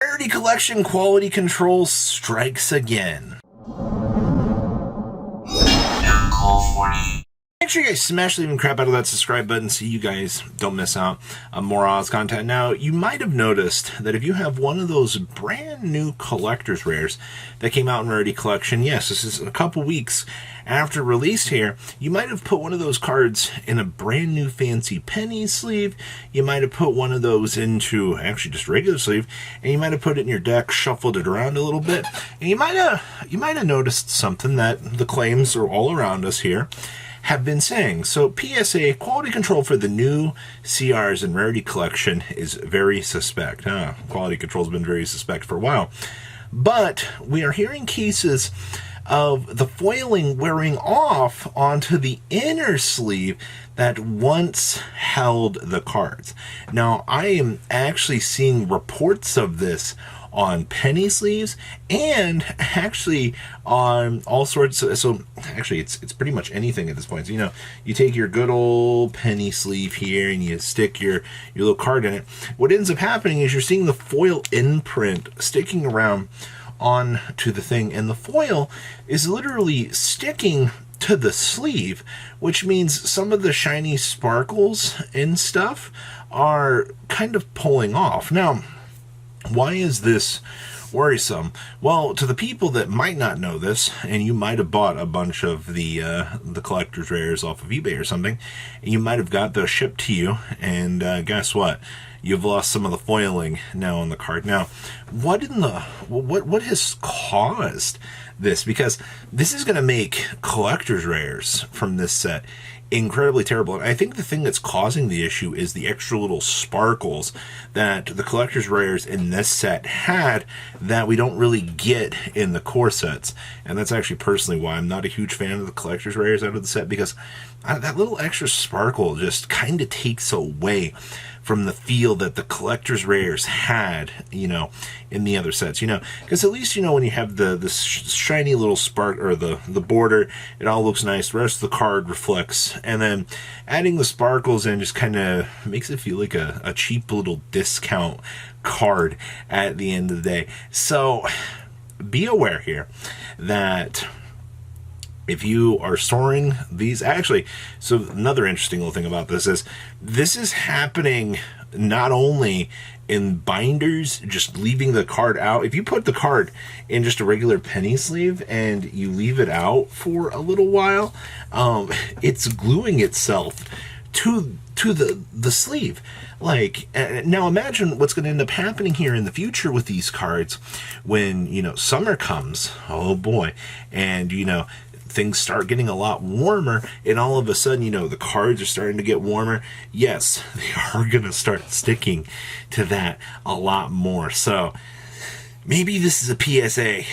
Rarity collection quality control strikes again. Make sure you guys smash the living crap out of that subscribe button so you guys don't miss out on more Oz content. Now, you might have noticed that if you have one of those brand new collector's rares that came out in Rarity Collection, yes, this is a couple weeks after release here, you might have put one of those cards in a brand new fancy penny sleeve. You might have put one of those into actually just regular sleeve, and you might have put it in your deck, shuffled it around a little bit, and you might have noticed something that the claims are all around us here have been saying. So PSA, quality control for the new CRs and Rarity Collection is very suspect. Quality control has been very suspect for a while. But we are hearing cases of the foiling wearing off onto the inner sleeve that once held the cards. Now, I am actually seeing reports of this on penny sleeves and actually on all sorts. So actually it's pretty much anything at this point. So, you take your good old penny sleeve here and you stick your little card in it. What ends up happening is you're seeing the foil imprint sticking around onto the thing, and the foil is literally sticking to the sleeve, which means some of the shiny sparkles and stuff are kind of pulling off. Now, why is this worrisome? Well, to the people that might not know this, and you might have bought a bunch of the collector's rares off of eBay or something, and you might have got those shipped to you, and guess what? You've lost some of the foiling now on the card. Now, what has caused this? Because this is going to make collector's rares from this set incredibly terrible. And I think the thing that's causing the issue is the extra little sparkles that the collector's rares in this set had that we don't really get in the core sets. And that's actually personally why I'm not a huge fan of the collector's rares out of the set, because that little extra sparkle just kind of takes away from the feel that the collector's rares had, in the other sets, because at least, when you have the shiny little spark or the border, it all looks nice. The rest of the card reflects, and then adding the sparkles in just kind of makes it feel like a cheap little discount card at the end of the day. So be aware here that if you are storing these, so another interesting little thing about this is happening not only in binders, just leaving the card out. If you put the card in just a regular penny sleeve and you leave it out for a little while, it's gluing itself to the sleeve. Now imagine what's going to end up happening here in the future with these cards when, summer comes. Oh boy. And, things start getting a lot warmer, and all of a sudden, the cards are starting to get warmer. Yes, they are going to start sticking to that a lot more. So maybe this is a PSA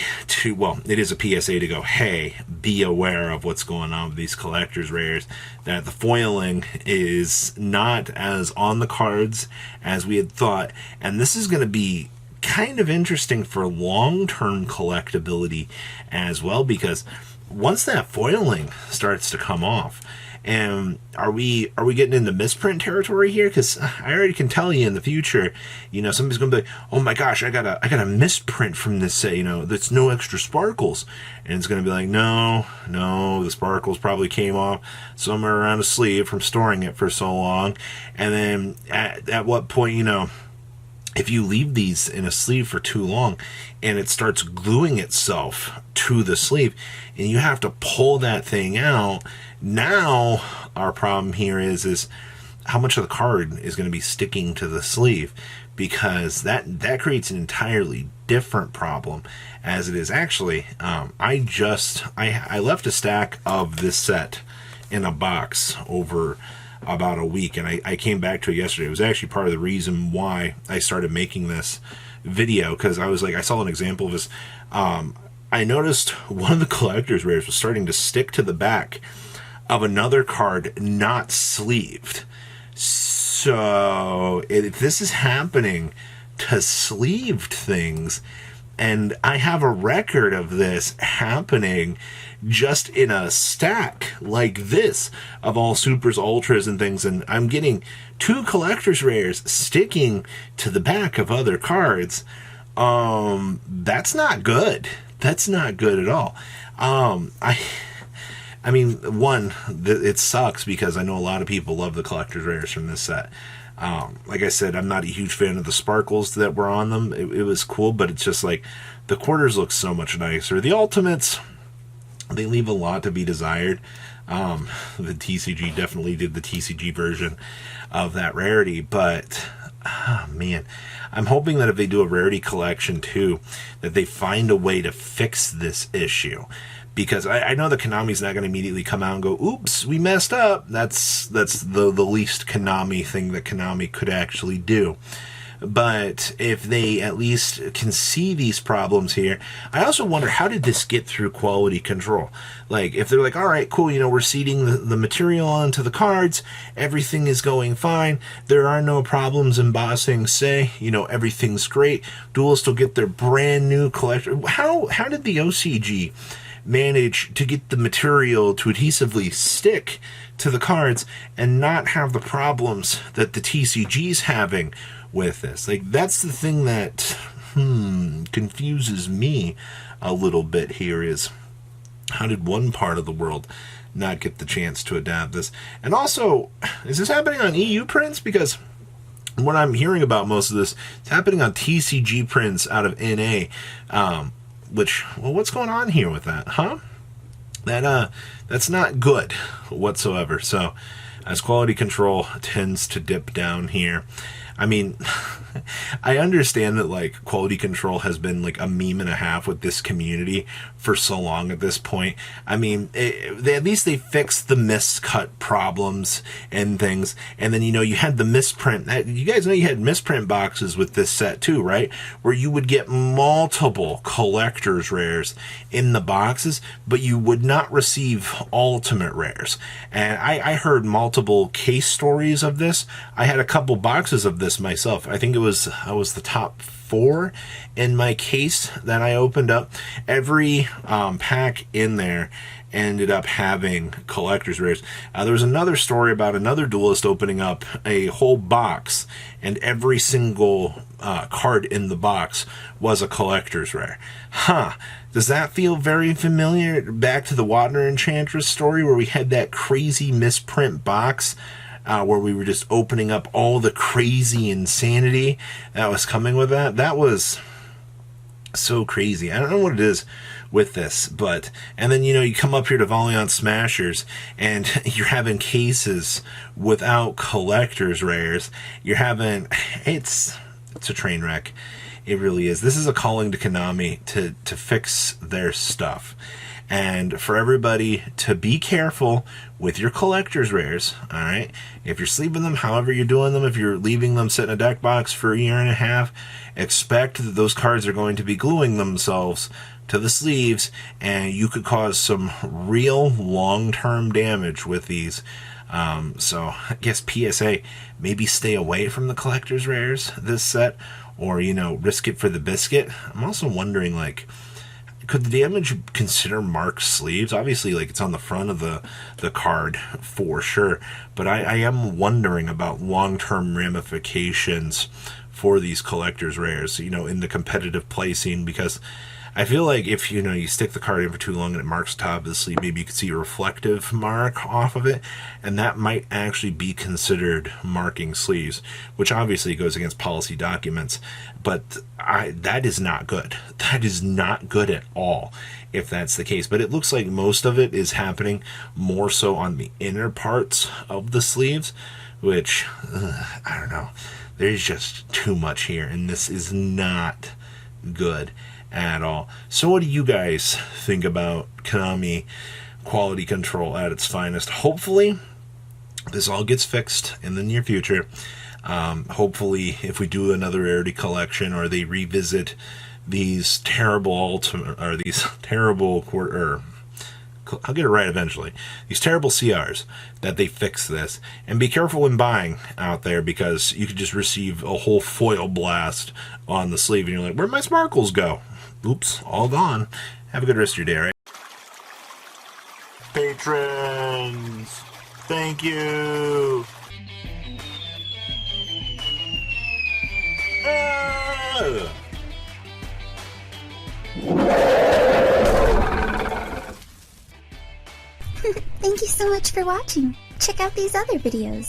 it is a PSA to go, hey, be aware of what's going on with these collector's rares, that the foiling is not as on the cards as we had thought. And this is going to be kind of interesting for long-term collectability as well, because once that foiling starts to come off, and are we getting into misprint territory here? Because I already can tell you in the future, somebody's gonna be like, oh my gosh, I got a misprint from this set, that's no extra sparkles, and it's gonna be like, no, the sparkles probably came off somewhere around a sleeve from storing it for so long. And then at what point, if you leave these in a sleeve for too long and it starts gluing itself to the sleeve and you have to pull that thing out, now our problem here is how much of the card is going to be sticking to the sleeve, because that creates an entirely different problem as it is. Actually, I left a stack of this set in a box over about a week, and I came back to it yesterday. It was actually part of the reason why I started making this video, because I was like, I saw an example of this. I noticed one of the collector's rares was starting to stick to the back of another card not sleeved. So if this is happening to sleeved things, and I have a record of this happening just in a stack like this of all supers, ultras, and things, and I'm getting two collector's rares sticking to the back of other cards, That's not good. That's not good at all. I mean, one, it sucks because I know a lot of people love the collector's rares from this set. Like I said, I'm not a huge fan of the sparkles that were on them. It was cool, but it's just like the quarters look so much nicer. The ultimates, they leave a lot to be desired. The TCG definitely did the TCG version of that rarity, but man, I'm hoping that if they do a rarity collection too, that they find a way to fix this issue. Because I know that Konami's not going to immediately come out and go, oops, we messed up. That's the least Konami thing that Konami could actually do. But if they at least can see these problems here, I also wonder, how did this get through quality control? Like, if they're like, all right, cool, we're seeding the material onto the cards, everything is going fine, there are no problems embossing, say, everything's great, Duelists will get their brand new collection. How did the OCG manage to get the material to adhesively stick to the cards and not have the problems that the TCG's having with this? Like, that's the thing that confuses me a little bit here, is how did one part of the world not get the chance to adapt this? And also, is this happening on EU prints? Because what I'm hearing about most of this, it's happening on TCG prints out of NA. What's going on here with that, huh? That's not good whatsoever. So, as quality control tends to dip down here, I mean, I understand that, like, quality control has been like a meme and a half with this community for so long at this point. I mean, at least they fixed the miscut problems and things. And then, you had the misprint. You guys know you had misprint boxes with this set too, right? Where you would get multiple collector's rares in the boxes, but you would not receive ultimate rares. And I heard multiple case stories of this. I had a couple boxes of this myself. I think I was the top 4 in my case that I opened up. Every pack in there ended up having collector's rares. There was another story about another duelist opening up a whole box, and every single card in the box was a collector's rare. Does that feel very familiar? Back to the Wadner Enchantress story, where we had that crazy misprint box, where we were just opening up all the crazy insanity that was coming with that. That was so crazy. I don't know what it is with this, but, and then, you come up here to Valiant Smashers, and you're having cases without collector's rares. You're having, it's a train wreck. It really is. This is a calling to Konami to fix their stuff. And for everybody to be careful with your collector's rares, all right? If you're sleeving them, however you're doing them, if you're leaving them sit in a deck box for a year and a half, expect that those cards are going to be gluing themselves to the sleeves, and you could cause some real long-term damage with these. So I guess PSA, maybe stay away from the collector's rares this set, or, risk it for the biscuit. I'm also wondering, like, could the damage consider marked sleeves? Obviously, like, it's on the front of the card for sure, but I am wondering about long-term ramifications for these collector's rares, in the competitive placing, because I feel like if, you stick the card in for too long and it marks the top of the sleeve, maybe you could see a reflective mark off of it, and that might actually be considered marking sleeves, which obviously goes against policy documents, but that is not good. That is not good at all if that's the case. But it looks like most of it is happening more so on the inner parts of the sleeves, which, I don't know. There's just too much here, and this is not good at all. So what do you guys think about Konami quality control at its finest? Hopefully this all gets fixed in the near future. Hopefully if we do another rarity collection, or they revisit these terrible I'll get it right eventually, these terrible CRs, that they fix this. And be careful when buying out there, because you could just receive a whole foil blast on the sleeve and you're like, where'd my sparkles go? Oops, all gone. Have a good rest of your day, all right? Patrons, thank you. Thank you so much for watching. Check out these other videos.